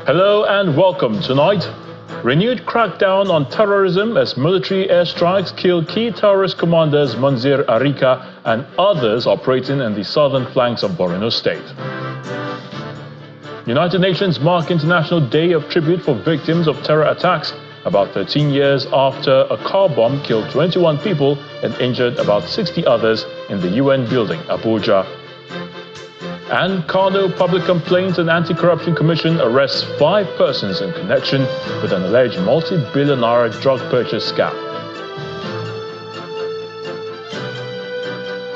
Hello and welcome. Tonight, renewed crackdown on terrorism as military airstrikes kill key terrorist commanders Munzir Arika and others operating in the southern flanks of Borno State. United Nations mark International Day of Tribute for victims of terror attacks about 13 years after a car bomb killed 21 people and injured about 60 others in the UN building, Abuja. And Kano Public Complaints and Anti-Corruption Commission arrests 5 persons in connection with an alleged multi-billion-naira drug purchase scam.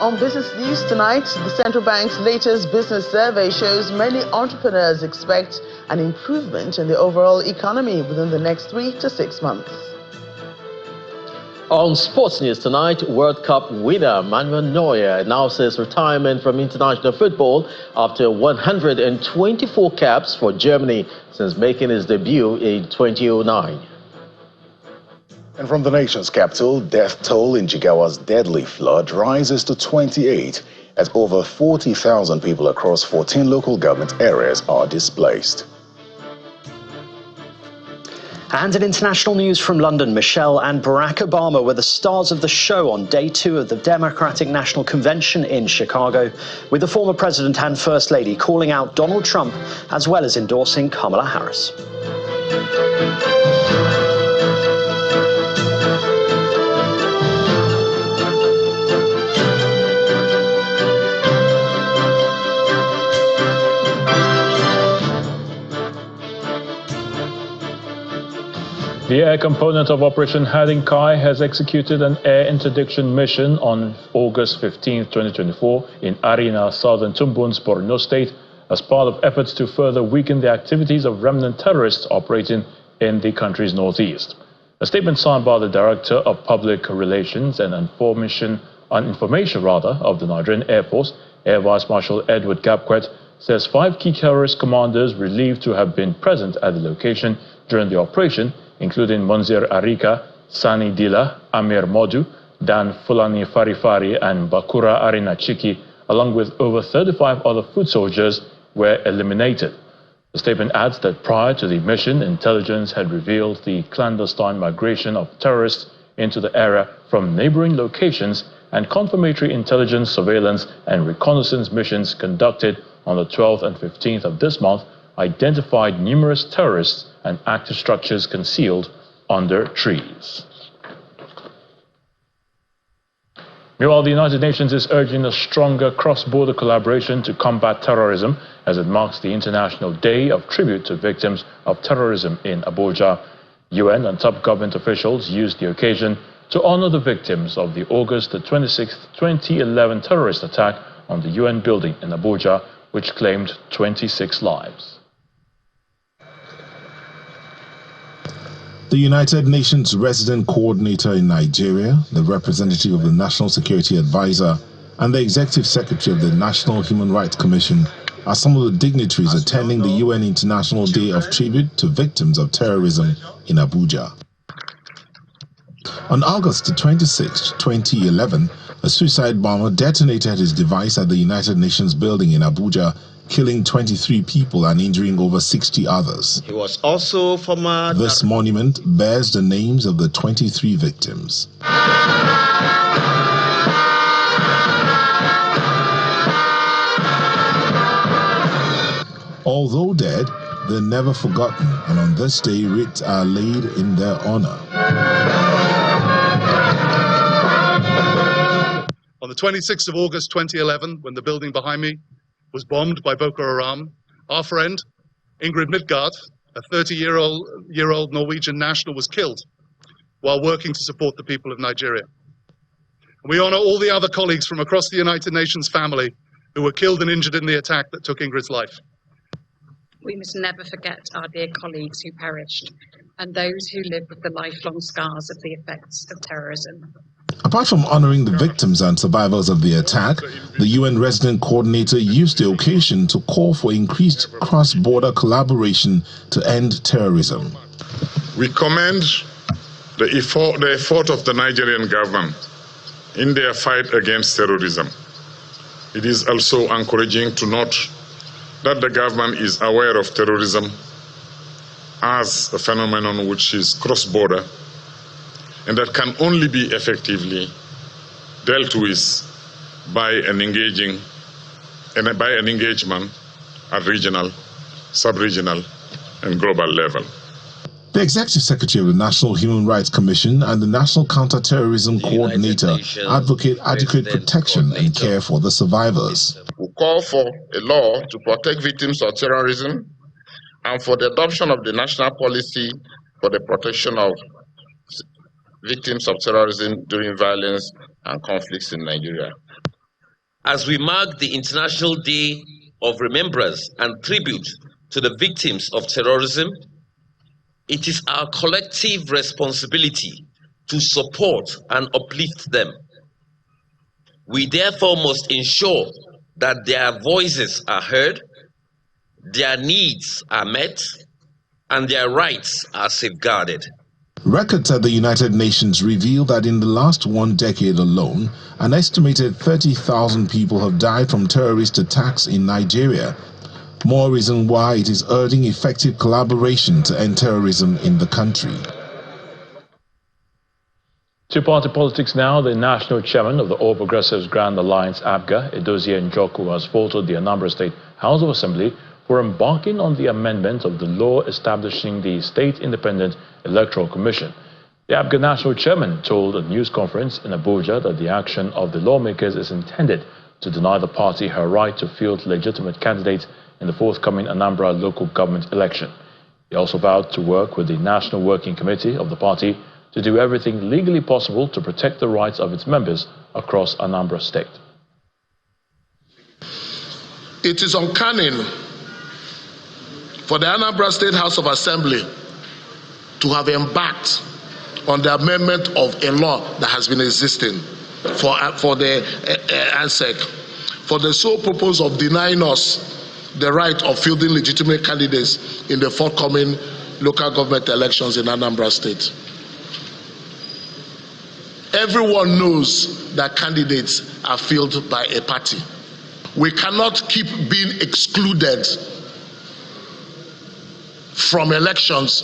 On Business News tonight, the central bank's latest business survey shows many entrepreneurs expect an improvement in the overall economy within the next 3 to 6 months. On Sports News tonight, World Cup winner Manuel Neuer announces retirement from international football after 124 caps for Germany since making his debut in 2009. And from the nation's capital, death toll in Jigawa's deadly flood rises to 28 as over 40,000 people across 14 local government areas are displaced. And in international news from London, Michelle and Barack Obama were the stars of the show on day 2 of the Democratic National Convention in Chicago, with the former president and First Lady calling out Donald Trump as well as endorsing Kamala Harris. The air component of Operation Harding Kai has executed an air interdiction mission on August 15, 2024 in Arina, southern Tumbun's Borno State as part of efforts to further weaken the activities of remnant terrorists operating in the country's northeast. A statement signed by the Director of Public Relations and Information of the Nigerian Air Force, Air Vice Marshal Edward Gapquet, says 5 key terrorist commanders believed to have been present at the location during the operation, including Munzir Arika, Sani Dila, Amir Modu, Dan Fulani Farifari, and Bakura Arina Chiki, along with over 35 other foot soldiers, were eliminated. The statement adds that prior to the mission, intelligence had revealed the clandestine migration of terrorists into the area from neighboring locations, and confirmatory intelligence, surveillance, and reconnaissance missions conducted on the 12th and 15th of this month identified numerous terrorists and active structures concealed under trees. Meanwhile, the United Nations is urging a stronger cross-border collaboration to combat terrorism as it marks the International Day of Tribute to Victims of Terrorism in Abuja. UN and top government officials used the occasion to honor the victims of the August 26, 2011 terrorist attack on the UN building in Abuja, which claimed 26 lives. The United Nations resident coordinator in Nigeria, the representative of the National Security Advisor, and the executive secretary of the National Human Rights Commission are some of the dignitaries attending the UN International Day of Tribute to Victims of Terrorism in Abuja. On August 26, 2011, a suicide bomber detonated his device at the United Nations building in Abuja, killing 23 people and injuring over 60 others. He was also former... This monument bears the names of the 23 victims. Although dead, they're never forgotten, and on this day, wreaths are laid in their honor. On the 26th of August 2011, when the building behind me was bombed by Boko Haram, our friend Ingrid Midgard, a 30-year-old Norwegian national, was killed while working to support the people of Nigeria. And we honor all the other colleagues from across the United Nations family who were killed and injured in the attack that took Ingrid's life. We must never forget our dear colleagues who perished and those who live with the lifelong scars of the effects of terrorism. Apart from honoring the victims and survivors of the attack, the UN resident coordinator used the occasion to call for increased cross-border collaboration to end terrorism. We commend the effort of the Nigerian government in their fight against terrorism. It is also encouraging to note that the government is aware of terrorism as a phenomenon which is cross-border and that can only be effectively dealt with by an engagement at regional, sub-regional, and global level. The Executive Secretary of the National Human Rights Commission and the National Counter-Terrorism Coordinator advocate adequate protection and care for the survivors. We call for a law to protect victims of terrorism and for the adoption of the national policy for the protection of victims of terrorism during violence and conflicts in Nigeria. As we mark the International Day of Remembrance and Tribute to the victims of terrorism, it is our collective responsibility to support and uplift them. We therefore must ensure that their voices are heard, their needs are met, and their rights are safeguarded. Records at the United Nations reveal that in the last 1 decade alone, an estimated 30,000 people have died from terrorist attacks in Nigeria. More reason why it is urging effective collaboration to end terrorism in the country. To party politics now, the national chairman of the All Progressives Grand Alliance, Abia, Edozie Njoku, has faulted the Anambra State House of Assembly for embarking on the amendment of the law establishing the State Independent Electoral Commission. The Abia national chairman told a news conference in Abuja that the action of the lawmakers is intended to deny the party her right to field legitimate candidates in the forthcoming Anambra local government election. He also vowed to work with the National Working Committee of the party to do everything legally possible to protect the rights of its members across Anambra State. It is uncanny for the Anambra State House of Assembly to have embarked on the amendment of a law that has been existing for the ANSEC, for the sole purpose of denying us the right of fielding legitimate candidates in the forthcoming local government elections in Anambra State. Everyone knows that candidates are fielded by a party. We cannot keep being excluded from elections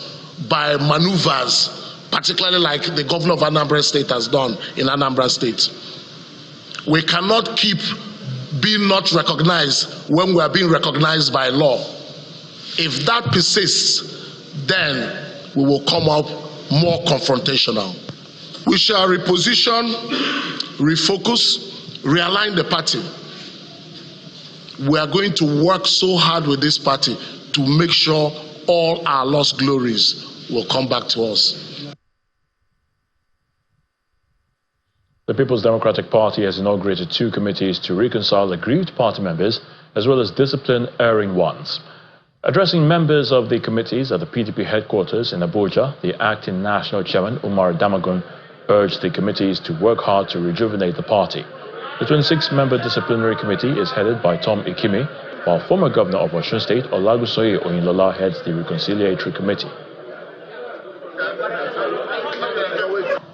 by maneuvers, particularly like the governor of Anambra State has done in Anambra State. We cannot keep being not recognized when we are being recognized by law. If that persists, then we will come up more confrontational. We shall reposition, refocus, realign the party. We are going to work so hard with this party to make sure all our lost glories will come back to us. The People's Democratic Party has inaugurated 2 committees to reconcile aggrieved party members as well as discipline erring ones. Addressing members of the committees at the PDP headquarters in Abuja, the acting national chairman, Umar Damagun, urged the committees to work hard to rejuvenate the party. The 26-member disciplinary committee is headed by Tom Ikime, while former governor of Osun State, Olagusoye Oyinlola, heads the reconciliatory committee.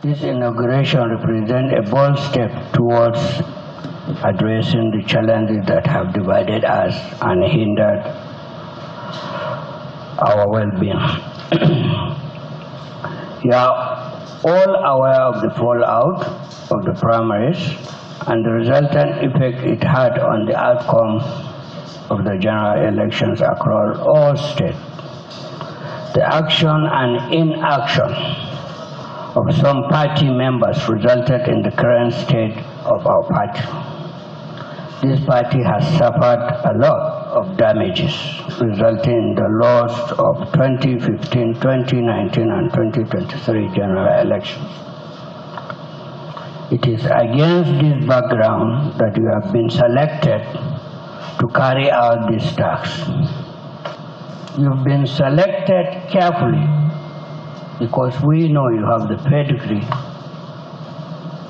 This inauguration represents a bold step towards addressing the challenges that have divided us and hindered our well-being. You are all aware of the fallout of the primaries and the resultant effect it had on the outcome of the general elections across all states. The action and inaction of some party members resulted in the current state of our party. This party has suffered a lot of damages, resulting in the loss of 2015, 2019, and 2023 general elections. It is against this background that you have been selected to carry out this task. You've been selected carefully because we know you have the pedigree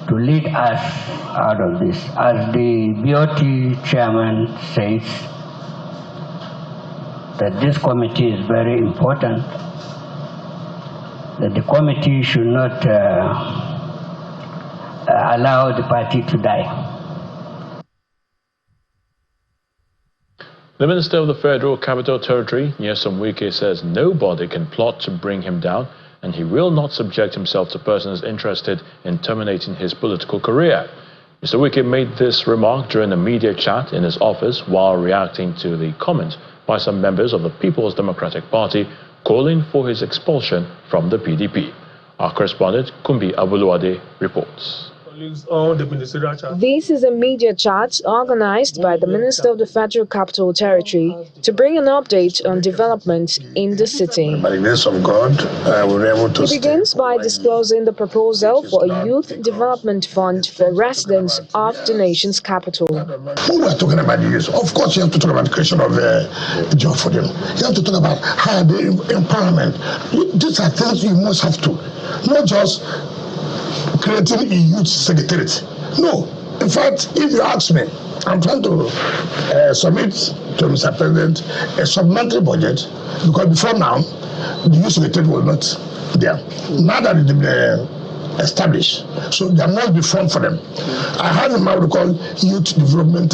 to lead us out of this. As the BOT chairman says, that this committee is very important, that the committee should not allow the party to die. The Minister of the Federal Capital Territory, Nyesom Wike, says nobody can plot to bring him down, and he will not subject himself to persons interested in terminating his political career. Mr. Wike made this remark during a media chat in his office while reacting to the comments by some members of the People's Democratic Party calling for his expulsion from the PDP. Our correspondent, Kumbi Abuluade, reports. This is a media chat organized by the Minister of the Federal Capital Territory to bring an update on developments in the city. By the grace of God, we were able to. He begins by disclosing the proposal for a youth development fund for residents of the nation's capital. When we are talking about the youth, of course, you have to talk about the creation of a job for them. You have to talk about how the empowerment. These are things you must have to, not just creating a youth secretariat. No. In fact, if you ask me, I'm trying to submit to Mr. President a supplementary budget, because before now, the youth secretariat was not there. Now that it's been established, so there must be fund for them. I have in mind what we call Youth Development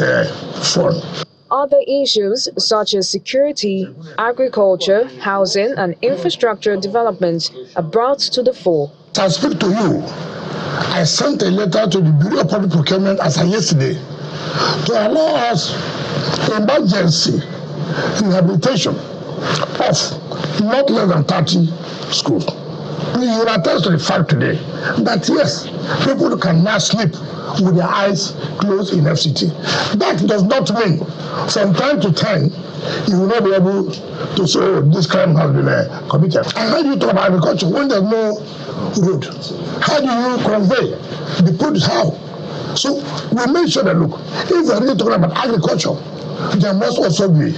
Fund. Other issues such as security, agriculture, housing, and infrastructure development are brought to the fore. I speak to you. I sent a letter to the Bureau of Public Procurement as of yesterday to allow us emergency rehabilitation of not less than 30 schools. We will attest to the fact today that yes, people can now sleep with their eyes closed in FCT. That does not mean from time to time you will not be able to say, oh, this crime has been committed. And how do you talk about agriculture when there's no road? How do you convey the produce? How? So we make sure that, look, if we're really talking about agriculture, there must also be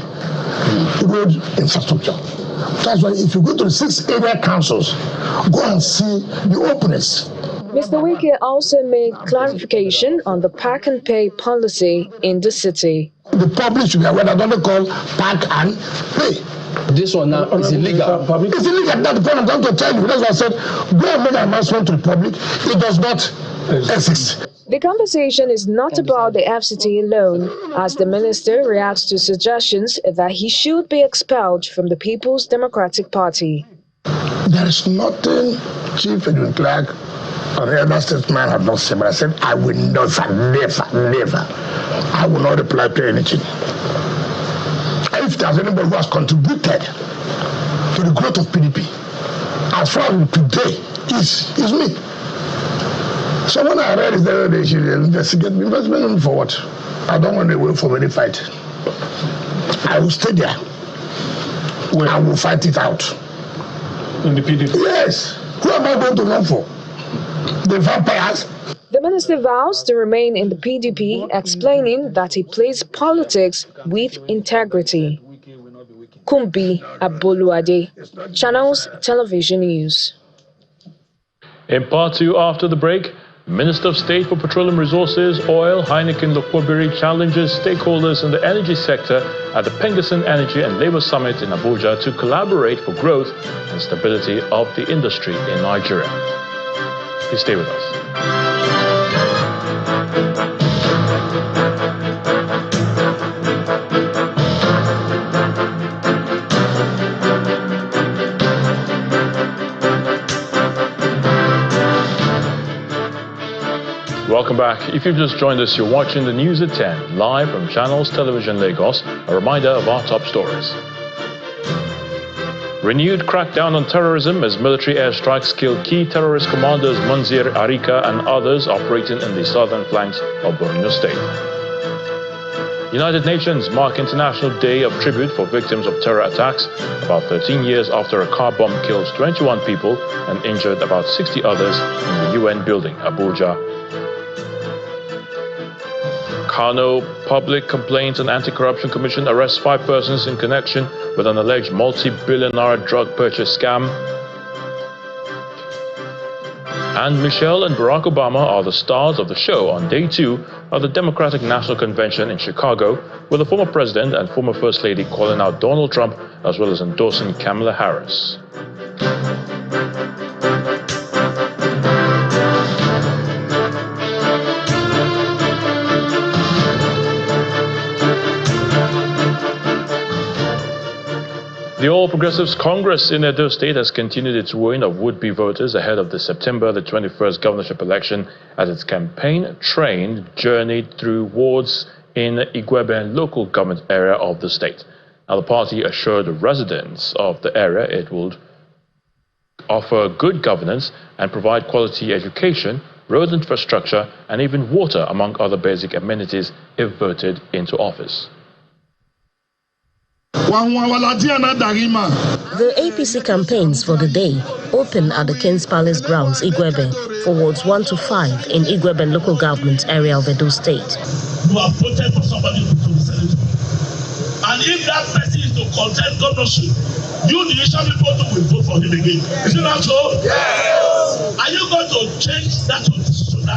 road infrastructure. That's why if you go to the 6 area councils, go and see the openness. Mr. Wike also made clarification on the pack and pay policy in the city. The public should be aware that what they call pack and pay. This one now is illegal. It's illegal. That's the point I'm trying to tell you. That's why I said, go and make an announcement to the public. It does not exist. The conversation is not about the FCT alone, as the minister reacts to suggestions that he should be expelled from the People's Democratic Party. There is nothing Chief Edwin Clark or the other statesman have not said, but I said, I will never, I will not reply to anything. If there's anybody who has contributed to the growth of PDP, as far as today, is me. So when I read it, they should investigate me. Investment for what? I don't want to wait for any fight. I will stay there. Where? I will fight it out. In the PDP? Yes. Who am I going to run for? The vampires? The minister vows to remain in the PDP, explaining that he plays politics with integrity. Kumbi Abuluade, Channels Television News. In part 2 after the break, Minister of State for Petroleum Resources, Oil, Heineken Lokwobiri challenges stakeholders in the energy sector at the Pengassan Energy and Labour Summit in Abuja to collaborate for growth and stability of the industry in Nigeria. Please stay with us. Welcome back. If you've just joined us, you're watching the news at 10, live from Channels Television Lagos. A reminder of our top stories. Renewed crackdown on terrorism as military airstrikes kill key terrorist commanders Munzir Arika and others operating in the southern flanks of Borno State. United Nations mark International Day of Tribute for victims of terror attacks, about 13 years after a car bomb kills 21 people and injured about 60 others in the UN building, Abuja. Kano Public Complaints and Anti-Corruption Commission arrests 5 persons in connection with an alleged multi-billion-naira drug purchase scam. And Michelle and Barack Obama are the stars of the show on day 2 of the Democratic National Convention in Chicago, with the former president and former First Lady calling out Donald Trump as well as endorsing Kamala Harris. The All Progressives Congress in Edo State has continued its wooing of would-be voters ahead of the September the 21st governorship election as its campaign train journeyed through wards in Igwebe local government area of the state. Now, the party assured residents of the area it would offer good governance and provide quality education, road infrastructure, and even water, among other basic amenities, if voted into office. The APC campaigns for the day open at the King's Palace grounds, Igwebe, for wards 1 to 5 in Igwebe local government area of Edo State. You have voted for somebody to be senator. And if that person is to contest governorship, you, the Asian people, will vote for him again. Isn't that so? Yes. Are you going to change that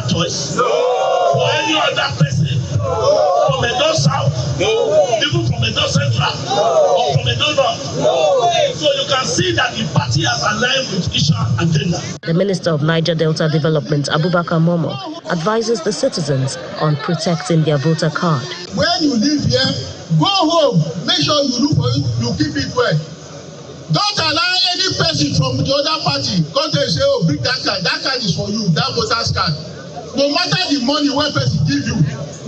choice? No. For any other person? No. From Edo South? No. Even from Edo Central? No. Or from Edo North? No. So you can see that the party has aligned with Isha agenda. The Minister of Niger Delta Development, Abubakar Momo, advises the citizens on protecting their voter card. When you live here, go home. Make sure you look for it, you keep it well. Don't allow any person from the other party come and say, oh, bring that card. That card is for you, that voter's card. No matter the money one person give you,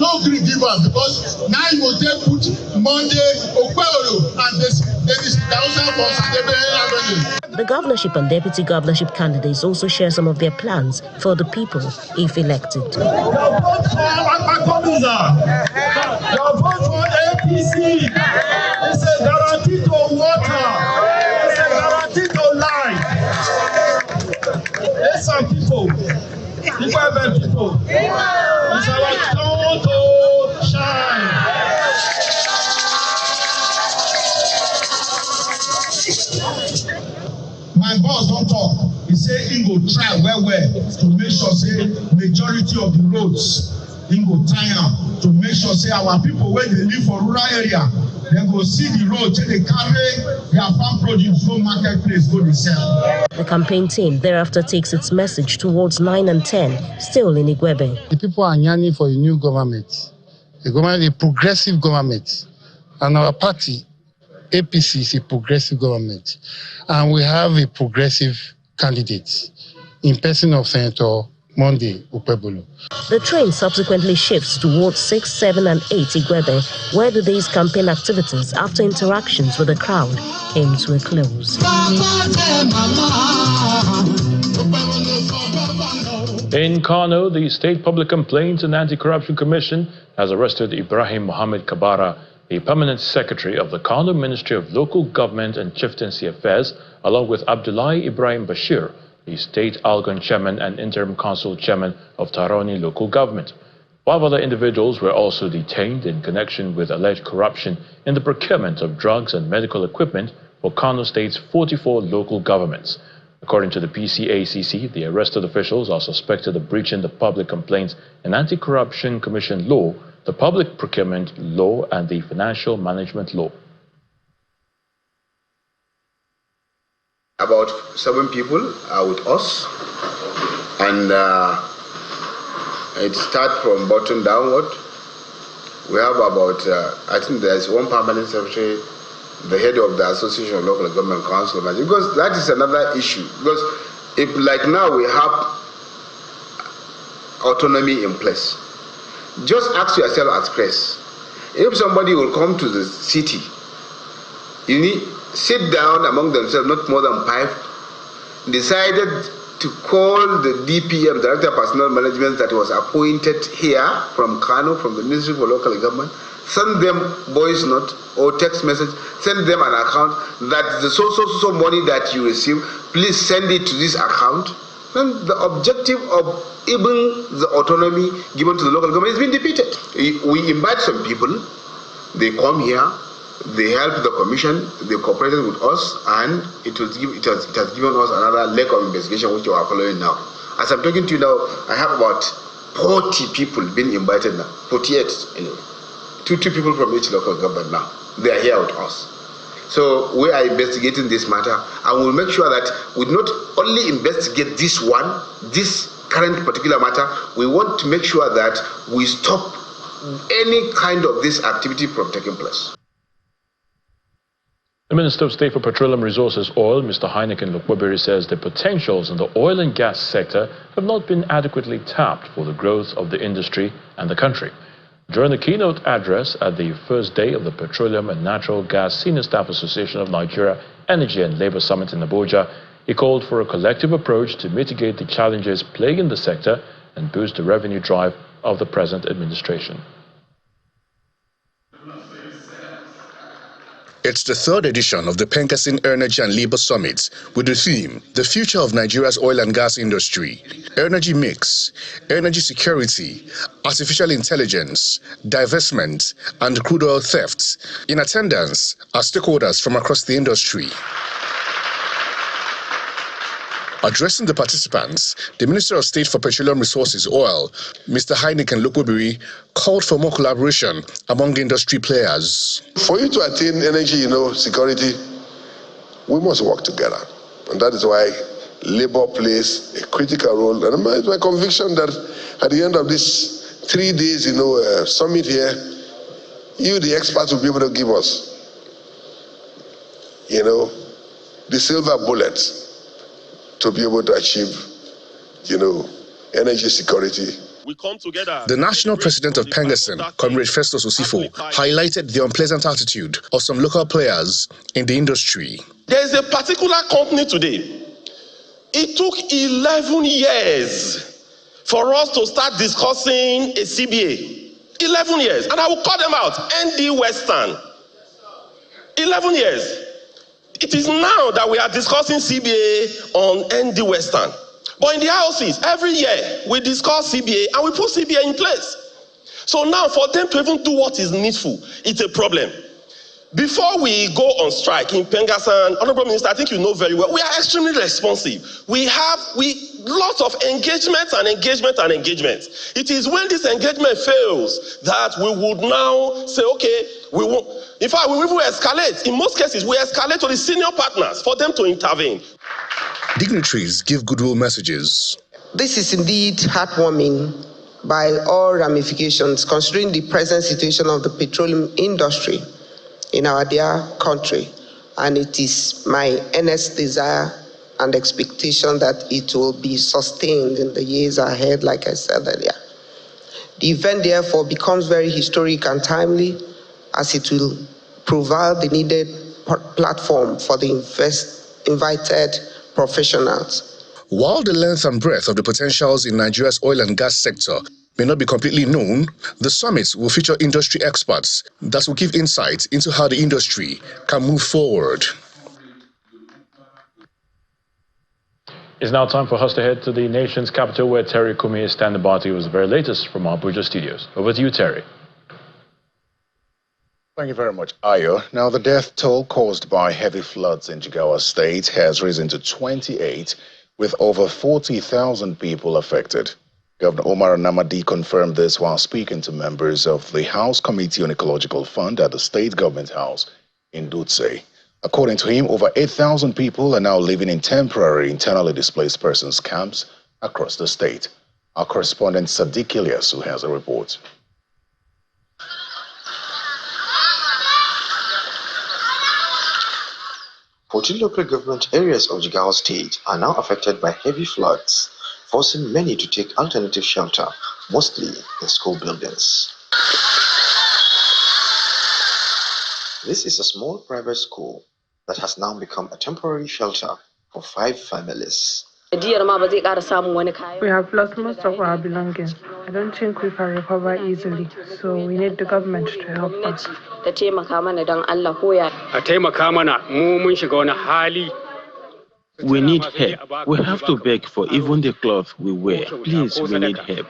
no green give up, because now you will take put Monday, Okwero, and there is 1,000 for Avenue. The governorship and deputy governorship candidates also share some of their plans for the people if elected. Your vote for APC is a guarantee to water. It's a guarantee to life. There's some people. People are bad people. It's our turn to shine. My boss don't talk. He say he go try well to make sure say majority of the roads he go tie to make sure say our people when they live for rural area, they go see the road till they carry their farm produce go marketplace go to sell. The campaign team thereafter takes its message towards 9 and 10, still in Igwebe. The people are yearning for a new government, a progressive government, and our party, APC, is a progressive government, and we have a progressive candidate in person of Senator Monday Upebolo. The train subsequently shifts towards 6, 7, and 8 Igwebe, where the day's campaign activities, after interactions with the crowd, came to a close. In Kano, the State Public Complaints and Anti-Corruption Commission has arrested Ibrahim Mohammed Kabara, the Permanent Secretary of the Kano Ministry of Local Government and Chieftaincy Affairs, along with Abdullahi Ibrahim Bashir, the State Algon Chairman and Interim Council Chairman of Taroni Local Government. 5 other individuals were also detained in connection with alleged corruption in the procurement of drugs and medical equipment for Kano State's 44 local governments. According to the PCACC, the arrested officials are suspected of breaching the Public Complaints and Anti-Corruption Commission law, the Public Procurement Law, and the Financial Management Law. About 7 people are with us, and it starts from bottom downward. We have about, I think there's one permanent secretary, the head of the Association of Local Government Council, because that is another issue. Because if, like now, we have autonomy in place, just ask yourself as press, if somebody will come to the city, you need sit down among themselves, not more than 5, decided to call the DPM, Director of Personnel Management, that was appointed here from Kano, from the Ministry for Local Government, send them voice note or text message, send them an account that the so money that you receive, please send it to this account. Then the objective of even the autonomy given to the local government has been defeated. We invite some people, they come here, they help the commission, they cooperated with us, and it has given us another leg of investigation which we are following now. As I'm talking to you now, I have about 40 people being invited now, 48 anyway. Two people from each local government now. They are here with us. So we are investigating this matter, and we'll make sure that we not only investigate this one, this current particular matter, we want to make sure that we stop any kind of this activity from taking place. The Minister of State for Petroleum Resources Oil, Mr. Heineken Lukwebiri, says the potentials in the oil and gas sector have not been adequately tapped for the growth of the industry and the country. During the keynote address at the first day of the Petroleum and Natural Gas Senior Staff Association of Nigeria Energy and Labour Summit in Abuja, he called for a collective approach to mitigate the challenges plaguing the sector and boost the revenue drive of the present administration. It's the third edition of the Penkasin Energy and Labour Summit with the theme, The Future of Nigeria's Oil and Gas Industry, Energy Mix, Energy Security, Artificial Intelligence, Divestment, and Crude Oil Theft. In attendance are stakeholders from across the industry. Addressing the participants, the Minister of State for Petroleum Resources Oil, Mr. Heineken Lukwebiri, called for more collaboration among the industry players. For you to attain energy, security, we must work together. And that is why labor plays a critical role. And it's my conviction that at the end of this 3 days, summit here, you, the experts, will be able to give us, the silver bullet to be able to achieve, energy security. We come together. The national president of Pengasin, Comrade Festus Osifo, highlighted the unpleasant attitude of some local players in the industry. There is a particular company today. It took 11 years for us to start discussing a CBA. 11 years. And I will call them out. ND Western. 11 years. It is now that we are discussing CBA on ND Western. But in the IOCs, every year we discuss CBA and we put CBA in place. So now for them to even do what is needful, it's a problem. Before we go on strike in Pengasan, Honorable Minister, I think you know very well, we are extremely responsive. We have lots of engagements and engagements. It is when this engagement fails that we would now say, okay, we won't. In fact, we will escalate. In most cases, we escalate to the senior partners for them to intervene. Dignitaries give goodwill messages. This is indeed heartwarming by all ramifications, considering the present situation of the petroleum industry in our dear country. And it is my earnest desire and expectation that it will be sustained in the years ahead, like I said earlier. The event, therefore, becomes very historic and timely, as it will provide the needed platform for the invited professionals. While the length and breadth of the potentials in Nigeria's oil and gas sector may not be completely known, the summit will feature industry experts that will give insight into how the industry can move forward. It's now time for us to head to the nation's capital, where Terry Kumi is standing by to give us the very latest from our Abuja studios. Over to you, Terry. Thank you very much, Ayo. Now, the death toll caused by heavy floods in Jigawa State has risen to 28, with over 40,000 people affected. Governor Omar Namadi confirmed this while speaking to members of the House Committee on Ecological Fund at the State Government House in Dutse. According to him, over 8,000 people are now living in temporary internally displaced persons camps across the state. Our correspondent Sadiq Ilyasu has a report. 14 local government areas of Jigawa State are now affected by heavy floods, forcing many to take alternative shelter, mostly in school buildings. This is a small private school that has now become a temporary shelter for 5 families. We have lost most of our belongings. I don't think we can recover easily, so we need the government to help us. We need help. We have to beg for even the cloth we wear. Please, we need help.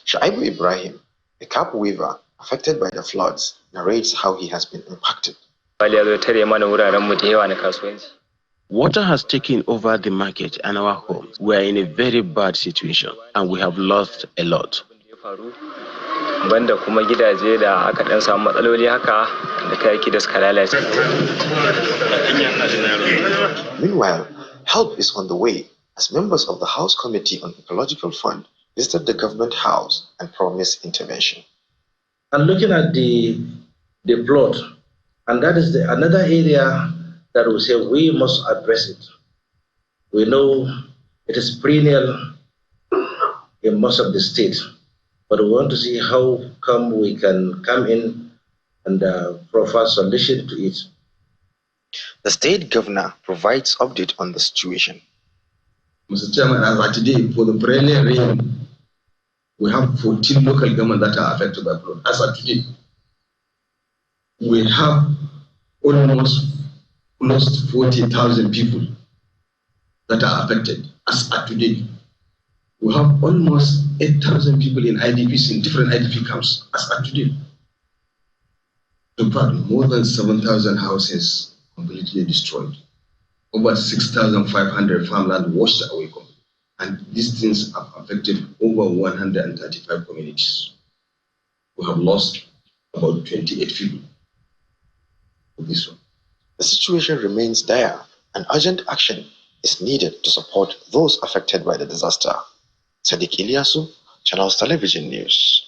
Shaibu Ibrahim, a cap weaver affected by the floods, narrates how he has been impacted. Water has taken over the market and our homes. We are in a very bad situation and we have lost a lot. Meanwhile, help is on the way as members of the House Committee on Ecological Fund visited the government house and promised intervention. And looking at the plot, and that is another area that we say we must address it. We know it is perennial in most of the state, but we want to see how come we can come in and provide solution to it. The state governor provides update on the situation. Mr. Chairman, as of today, for the perennial rain, we have 14 local governments that are affected by flood. As of today, we have almost close to 40,000 people that are affected. As of today, we have almost 8,000 people in IDPs, in different IDP camps. As of today, in fact, more than 7,000 houses completely destroyed. Over 6,500 farmland washed away. And these things have affected over 135 communities. We have lost about 28 people for this one. The situation remains dire and urgent action is needed to support those affected by the disaster. Sadiq Ilyasu, Channels Television News.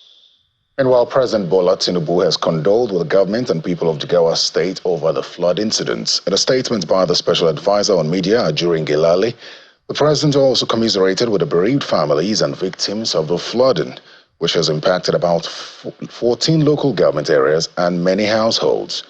And while President Bola Tinubu has condoled with the government and people of Jigawa State over the flood incidents, in a statement by the Special Advisor on Media, Ajurin Gelale, the President also commiserated with the bereaved families and victims of the flooding, which has impacted about 14 local government areas and many households.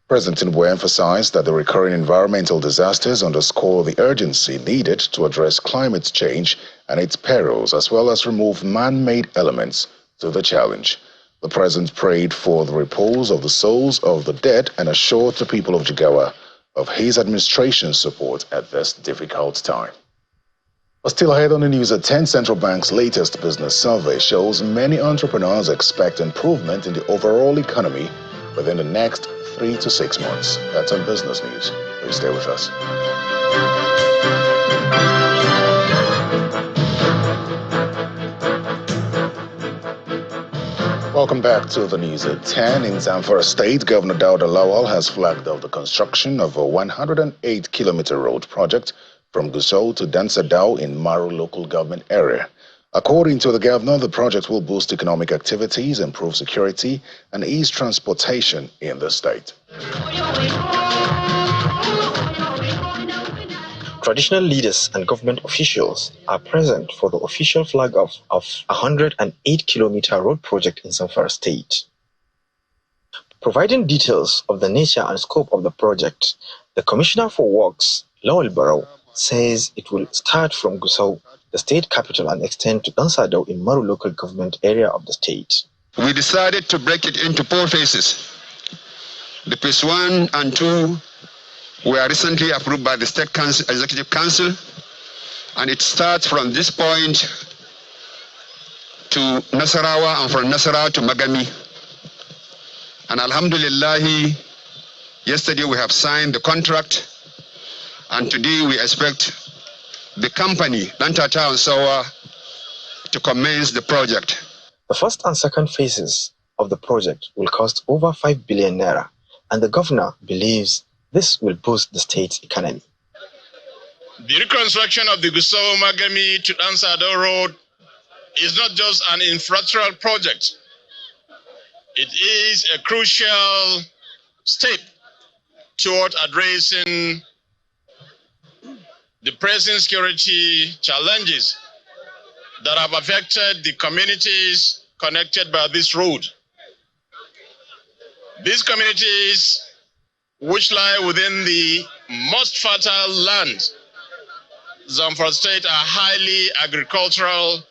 President Tinubu emphasized that the recurring environmental disasters underscore the urgency needed to address climate change and its perils, as well as remove man-made elements to the challenge. The President prayed for the repose of the souls of the dead and assured the people of Jigawa of his administration's support at this difficult time. But still ahead on the news at 10, Central Bank's latest business survey shows many entrepreneurs expect improvement in the overall economy within the next 3 to 6 months. That's on Business News. Please stay with us. Welcome back to the news at 10. In Zamfara State, Governor Dauda Lawal has flagged off the construction of a 108-kilometer road project from Gusau to Dansadao in Maru local government area. According to the governor, the project will boost economic activities, improve security, and ease transportation in the state. Traditional leaders and government officials are present for the official flag-off of a 108-kilometer road project in Zamfara State. Providing details of the nature and scope of the project, the Commissioner for Works, Lawal Barrow, says it will start from Gusau, the state capital, and extend to Dansadao in Maru local government area of the state. We decided to break it into 4 phases. The phase 1 and 2 were recently approved by the State Council, Executive Council, and it starts from this point to Nasarawa and from Nasarawa to Magami. And Alhamdulillah, yesterday we have signed the contract, and today we expect the company, Lantata and Sawa, to commence the project. The first and second phases of the project will cost over 5 billion naira, and the governor believes this will boost the state's economy. The reconstruction of the Gusau-Magami to Dansadao Road is not just an infrastructural project. It is a crucial step toward addressing the present security challenges that have affected the communities connected by this road. These communities, which lie within the most fertile land, Zamfara State, are highly agricultural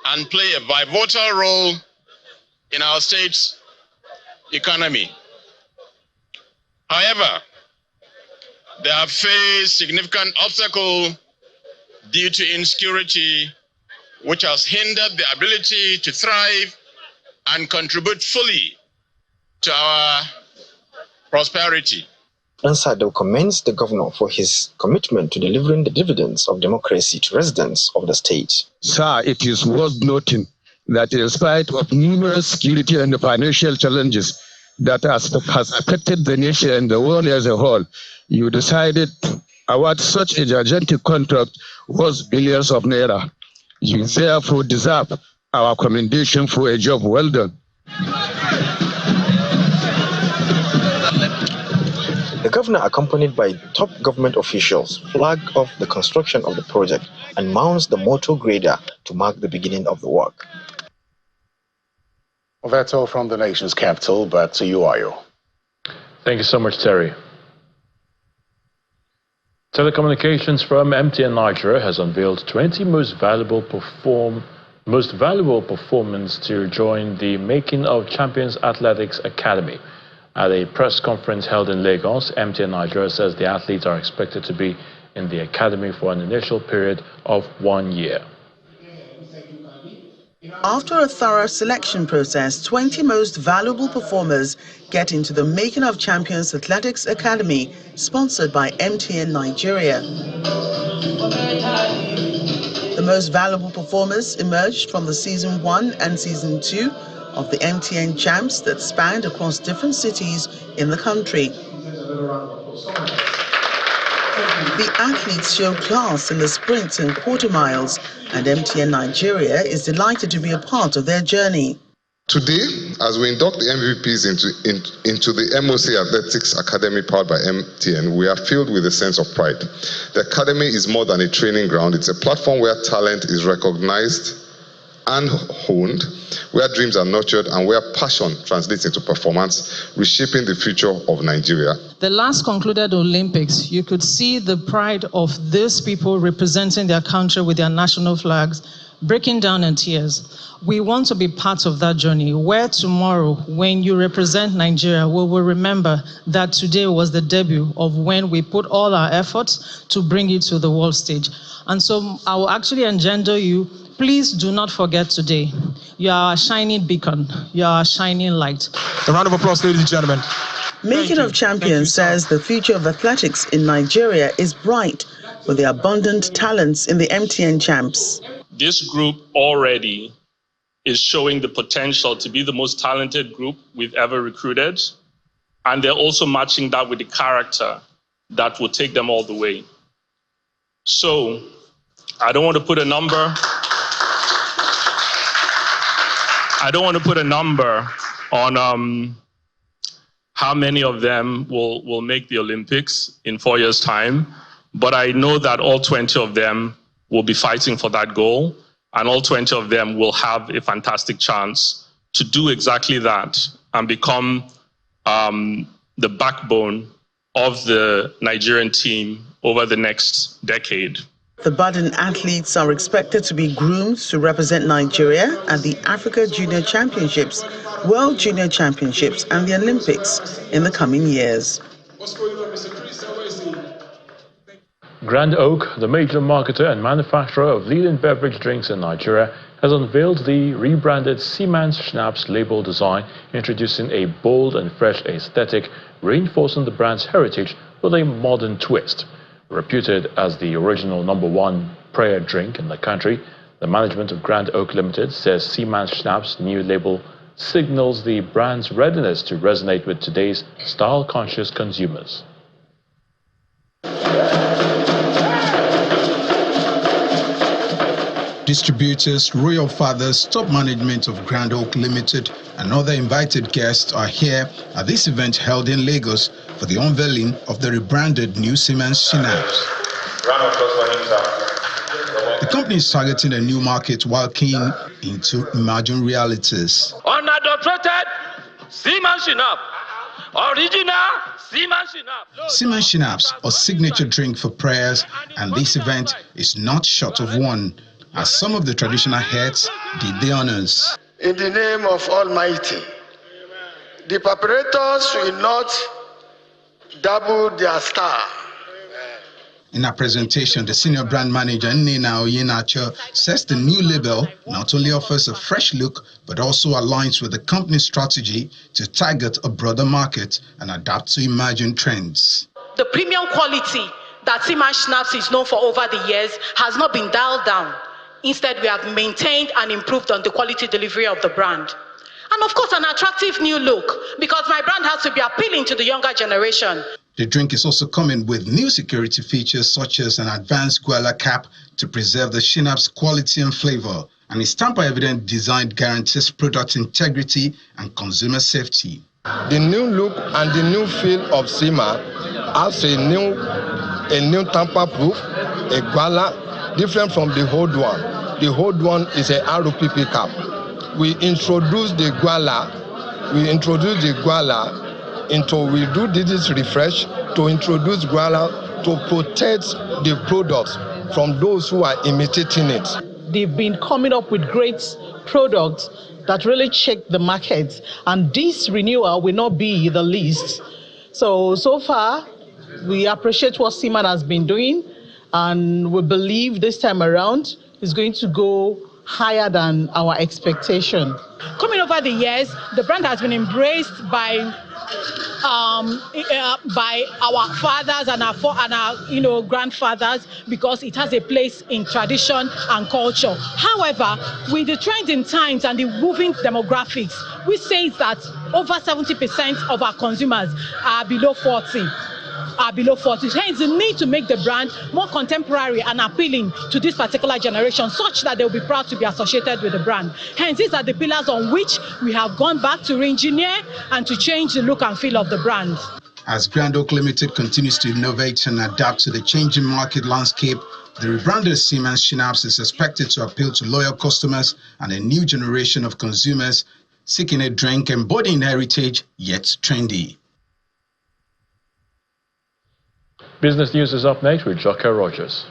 and play a pivotal role in our state's economy. However, they have faced significant obstacles due to insecurity, which has hindered the ability to thrive and contribute fully to our prosperity. Dansadao commends the governor for his commitment to delivering the dividends of democracy to residents of the state. Sir, it is worth noting that in spite of numerous security and financial challenges that has affected the nation and the world as a whole, you decided to award such a gigantic contract worth billions of naira. You therefore deserve our commendation for a job well done. The governor, accompanied by top government officials, flagged off the construction of the project and mounts the motor grader to mark the beginning of the work. Well, that's all from the nation's capital. Back to you, Ayo. Thank you so much, Terry. Telecommunications firm MTN Nigeria has unveiled 20 most valuable performers to join the Making of Champions Athletes Academy. At a press conference held in Lagos, MTN Nigeria says the athletes are expected to be in the academy for an initial period of 1 year. After a thorough selection process, 20 most valuable performers get into the Making of Champions Athletes Academy, sponsored by MTN Nigeria. The most valuable performers emerged from the Season 1 and Season 2 of the MTN Champs that spanned across different cities in the country. The athletes showed class in the sprints and quarter miles, and MTN Nigeria is delighted to be a part of their journey. Today, as we induct the MVPs into the MOC Athletics Academy powered by MTN, we are filled with a sense of pride. The academy is more than a training ground. It's a platform where talent is recognized and honed, where dreams are nurtured, and where passion translates into performance, reshaping the future of Nigeria. The last concluded Olympics, you could see the pride of these people representing their country with their national flags, breaking down in tears. We want to be part of that journey, where tomorrow, when you represent Nigeria, we will remember that today was the debut of when we put all our efforts to bring it to the world stage. And so I will actually engender you, please do not forget today. You are a shining beacon. You are a shining light. A round of applause, ladies and gentlemen. Making of Champions says the future of athletics in Nigeria is bright with the abundant talents in the MTN Champs. This group already is showing the potential to be the most talented group we've ever recruited. And they're also matching that with the character that will take them all the way. So I don't want to put a number. On how many of them will make the Olympics in 4 years' time, but I know that all 20 of them will be fighting for that goal, and all 20 of them will have a fantastic chance to do exactly that and become the backbone of the Nigerian team over the next decade. The budding athletes are expected to be groomed to represent Nigeria at the Africa Junior Championships, World Junior Championships, and the Olympics in the coming years. Grand Oak, the major marketer and manufacturer of leading beverage drinks in Nigeria, has unveiled the rebranded Seman Sh label design, introducing a bold and fresh aesthetic, reinforcing the brand's heritage with a modern twist. Reputed as the original #1 prayer drink in the country, the management of Grand Oak Limited says Seman Sh's new label signals the brand's readiness to resonate with today's style-conscious consumers. Distributors, royal fathers, top management of Grand Oak Limited, and other invited guests are here at this event held in Lagos for the unveiling of the rebranded new Seman Sh. The company is targeting a new market while keying into emerging realities. Unadulterated Seman Sh. Original Seman Sh. Seman Sh, a signature drink for prayers, and this event is not short of one, as some of the traditional heads did the honors. In the name of Almighty, the preparators will not double their star. In her presentation, the senior brand manager, Nina Oyenacho, says the new label not only offers a fresh look, but also aligns with the company's strategy to target a broader market and adapt to emerging trends. The premium quality that Seman Sh is known for over the years has not been dialed down. Instead, we have maintained and improved on the quality delivery of the brand. And of course, an attractive new look, because my brand has to be appealing to the younger generation. The drink is also coming with new security features such as an advanced guala cap to preserve the shinap's quality and flavor, and its tamper-evident design guarantees product integrity and consumer safety. The new look and the new feel of Seman has a new tamper-proof, a guala, different from the old one. The old one is a ROPP cap. We introduced the guala. We do this refresh to introduce guala to protect the products from those who are imitating it. They've been coming up with great products that really check the market, and this renewal will not be the least. So far, we appreciate what Seman has been doing, and we believe this time around is going to go higher than our expectation. Coming over the years, the brand has been embraced by our fathers and our grandfathers, because it has a place in tradition and culture. However, with the trend in times and the moving demographics, we say that over 70% of our consumers are below 40. Hence, the need to make the brand more contemporary and appealing to this particular generation, such that they'll be proud to be associated with the brand. Hence, these are the pillars on which we have gone back to re-engineer and to change the look and feel of the brand. As Grand Oak Limited continues to innovate and adapt to the changing market landscape, the rebranded Seman Sh is expected to appeal to loyal customers and a new generation of consumers seeking a drink embodying heritage yet trendy. Business News is up next with Joker Rogers.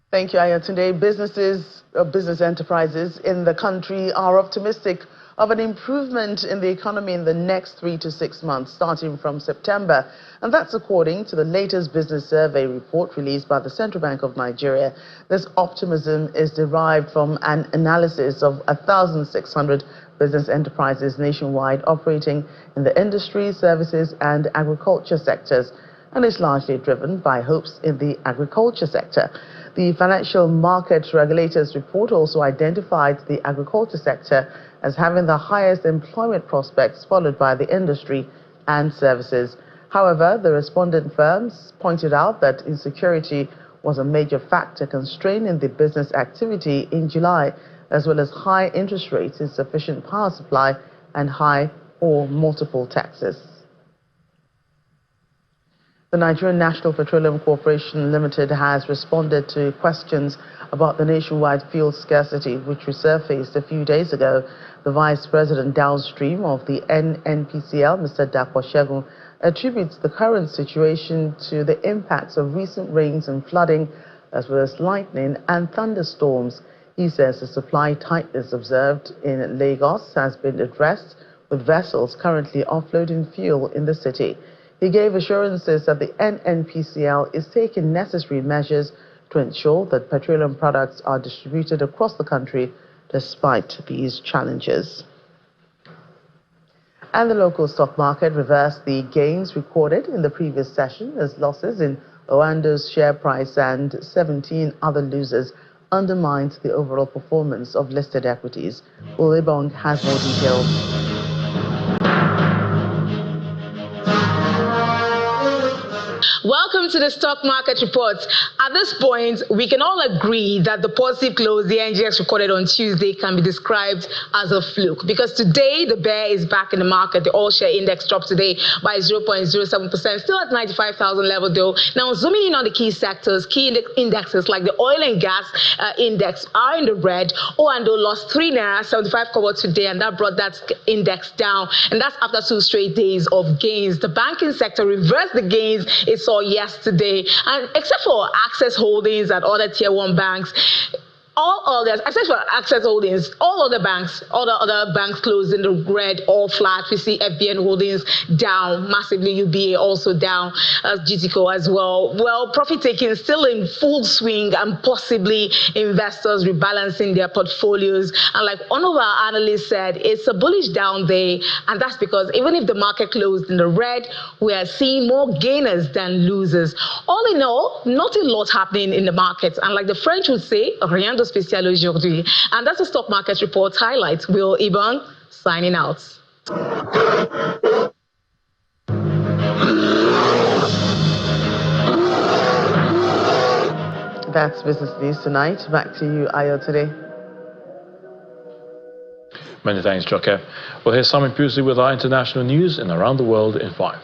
Thank you, Ayatunde. Business enterprises in the country are optimistic of an improvement in the economy in the next 3 to 6 months, starting from September. And that's according to the latest business survey report released by the Central Bank of Nigeria. This optimism is derived from an analysis of 1,600 business enterprises nationwide operating in the industry, services, and agriculture sectors, and is largely driven by hopes in the agriculture sector. The Financial Market Regulators report also identified the agriculture sector as having the highest employment prospects, followed by the industry and services. However, the respondent firms pointed out that insecurity was a major factor constraining the business activity in July, as well as high interest rates, insufficient power supply, and high or multiple taxes. The Nigerian National Petroleum Corporation Limited has responded to questions about the nationwide fuel scarcity, which resurfaced a few days ago. The Vice President downstream of the NNPCL, Mr. Dapo Shegun, attributes the current situation to the impacts of recent rains and flooding, as well as lightning and thunderstorms. He says the supply tightness observed in Lagos has been addressed, with vessels currently offloading fuel in the city. He gave assurances that the NNPCL is taking necessary measures to ensure that petroleum products are distributed across the country despite these challenges. And the local stock market reversed the gains recorded in the previous session, as losses in Owando's share price and 17 other losers undermined the overall performance of listed equities. Ulebong has more details. Welcome to the Stock Market Report. At this point, we can all agree that the positive close the NGX recorded on Tuesday can be described as a fluke, because today the bear is back in the market. The all-share index dropped today by 0.07%, still at 95,000 level though. Now, zooming in on the key sectors, key indexes like the oil and gas index are in the red. Owando lost 3 naira 75 kobo today, and that brought that index down, and that's after 2 straight days of gains. The banking sector reversed the gains it saw yesterday, and except for Access Holdings and other tier 1 banks, all others, except for Access Holdings, all other banks closed in the red or flat. We see FBN Holdings down massively, UBA also down, as GTCO as well. Well, profit taking still in full swing and possibly investors rebalancing their portfolios. And like one of our analysts said, it's a bullish down day, and that's because even if the market closed in the red, we are seeing more gainers than losers. All in all, not a lot happening in the markets, and like the French would say, rien de spécial aujourd'hui. And that's the stock market report highlights. Will Iban signing out. That's business news tonight. Back to you, Ayo, today. Many thanks, Joke. Well, here's Simon Pusey with our international news and around the world in 5.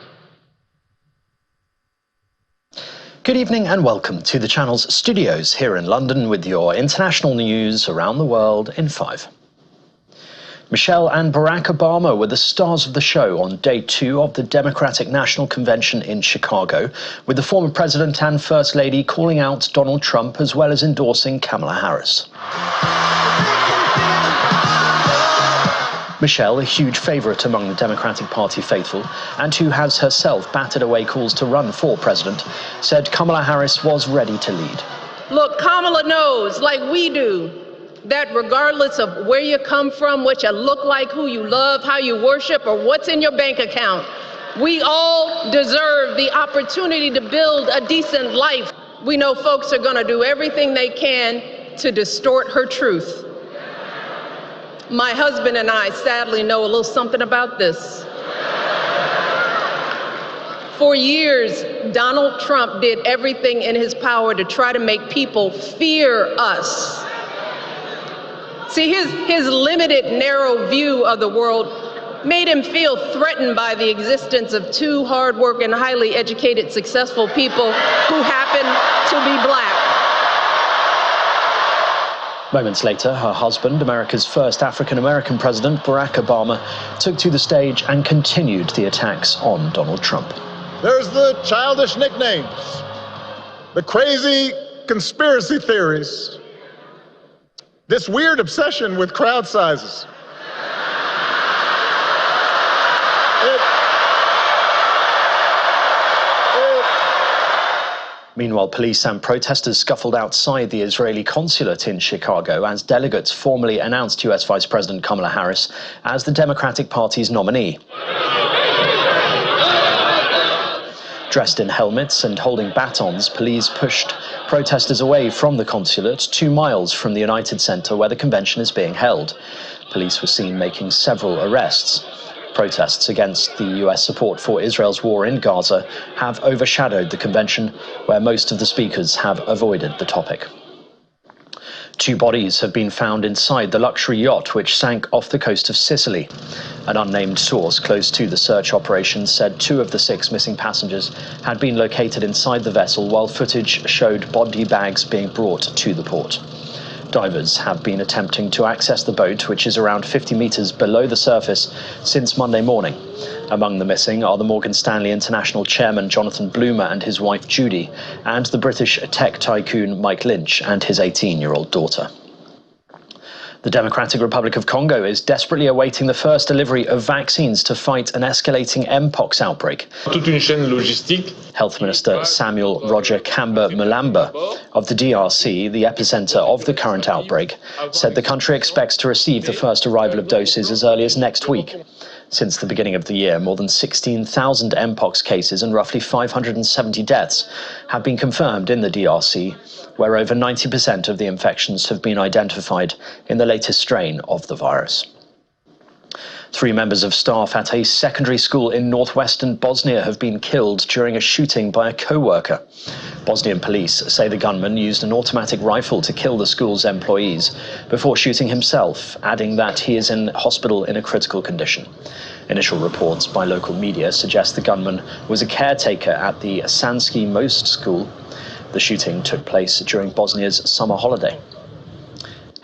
Good evening and welcome to the channel's studios here in London with your international news around the world in 5. Michelle and Barack Obama were the stars of the show on day 2 of the Democratic National Convention in Chicago, with the former president and First Lady calling out Donald Trump as well as endorsing Kamala Harris. Michelle, a huge favourite among the Democratic Party faithful, and who has herself batted away calls to run for president, said Kamala Harris was ready to lead. Look, Kamala knows, like we do, that regardless of where you come from, what you look like, who you love, how you worship, or what's in your bank account, we all deserve the opportunity to build a decent life. We know folks are going to do everything they can to distort her truth. My husband and I sadly know a little something about this. For years, Donald Trump did everything in his power to try to make people fear us. See, his limited, narrow view of the world made him feel threatened by the existence of 2 hardworking, highly educated, successful people who happen to be black. Moments later, her husband, America's first African-American president, Barack Obama, took to the stage and continued the attacks on Donald Trump. There's the childish nicknames, the crazy conspiracy theories, this weird obsession with crowd sizes. Meanwhile, police and protesters scuffled outside the Israeli consulate in Chicago as delegates formally announced US Vice President Kamala Harris as the Democratic Party's nominee. Dressed in helmets and holding batons, police pushed protesters away from the consulate 2 miles from the United Center where the convention is being held. Police were seen making several arrests. Protests against the US support for Israel's war in Gaza have overshadowed the convention, where most of the speakers have avoided the topic. 2 bodies have been found inside the luxury yacht which sank off the coast of Sicily. An unnamed source close to the search operation said 2 of the 6 missing passengers had been located inside the vessel, while footage showed body bags being brought to the port. Divers have been attempting to access the boat, which is around 50 meters below the surface, since Monday morning. Among the missing are the Morgan Stanley International chairman Jonathan Bloomer and his wife Judy, and the British tech tycoon Mike Lynch and his 18-year-old daughter. The Democratic Republic of Congo is desperately awaiting the first delivery of vaccines to fight an escalating Mpox outbreak. Health Minister Samuel Roger Kamba Mulamba of the DRC, the epicenter of the current outbreak, said the country expects to receive the first arrival of doses as early as next week. Since the beginning of the year, more than 16,000 Mpox cases and roughly 570 deaths have been confirmed in the DRC, where over 90% of the infections have been identified in the latest strain of the virus. 3 members of staff at a secondary school in northwestern Bosnia have been killed during a shooting by a co-worker. Bosnian police say the gunman used an automatic rifle to kill the school's employees before shooting himself, adding that he is in hospital in a critical condition. Initial reports by local media suggest the gunman was a caretaker at the Sanski Most School. The shooting took place during Bosnia's summer holiday.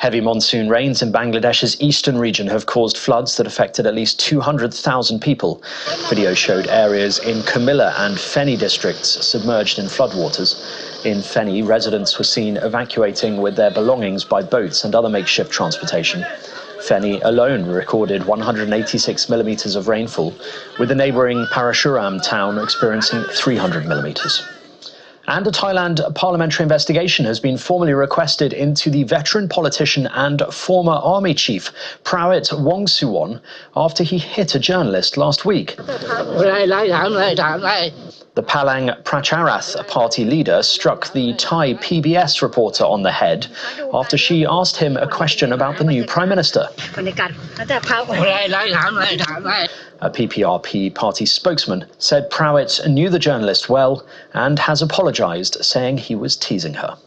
Heavy monsoon rains in Bangladesh's eastern region have caused floods that affected at least 200,000 people. Video showed areas in Kumilla and Feni districts submerged in floodwaters. In Feni, residents were seen evacuating with their belongings by boats and other makeshift transportation. Feni alone recorded 186 millimeters of rainfall, with the neighboring Parashuram town experiencing 300 millimeters. And a Thailand parliamentary investigation has been formally requested into the veteran politician and former army chief Prawit Wongsuwon after he hit a journalist last week. The Palang Pracharath party leader struck the Thai PBS reporter on the head after she asked him a question about the new Prime Minister. A PPRP party spokesman said Prawit knew the journalist well and has apologised, saying he was teasing her.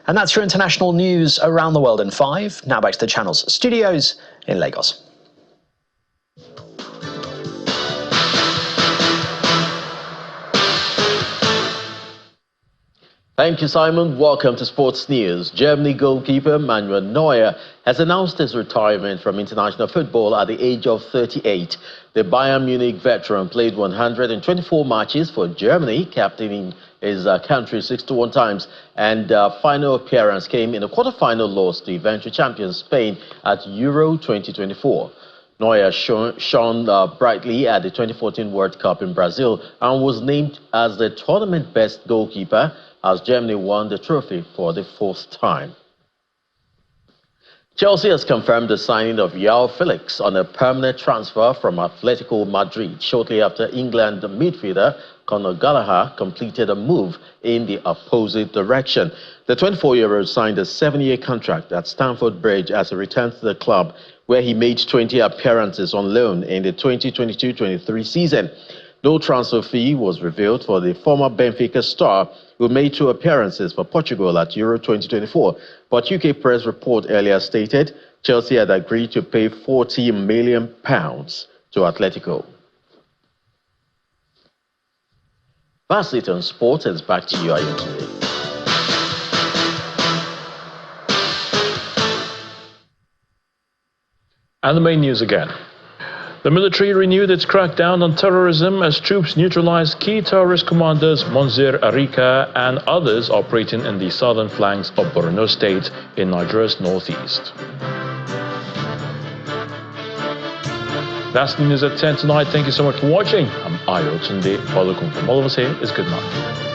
And that's your international news around the world in 5. Now back to the channel's studios in Lagos. Thank you, Simon. Welcome to Sports News. Germany goalkeeper Manuel Neuer has announced his retirement from international football at the age of 38. The Bayern Munich veteran played 124 matches for Germany, captaining his country 61 times, and final appearance came in a quarter-final loss to eventual champions Spain at Euro 2024. Neuer shone brightly at the 2014 World Cup in Brazil and was named as the tournament best goalkeeper as Germany won the trophy for the 4th time. Chelsea has confirmed the signing of João Felix on a permanent transfer from Atletico Madrid shortly after England midfielder Conor Gallagher completed a move in the opposite direction. The 24-year-old signed a 7-year contract at Stamford Bridge as he returns to the club, where he made 20 appearances on loan in the 2022-23 season. No transfer fee was revealed for the former Benfica star, who made 2 appearances for Portugal at Euro 2024. But UK press report earlier stated Chelsea had agreed to pay £40 million to Atletico. That's it on sports. It's back to you, Ayotunde. And the main news again. The military renewed its crackdown on terrorism as troops neutralized key terrorist commanders Monzir Arika and others operating in the southern flanks of Borno State in Nigeria's northeast. That's the news at 10 tonight. Thank you so much for watching. I'm Ayotunde. All from all of us here is good night.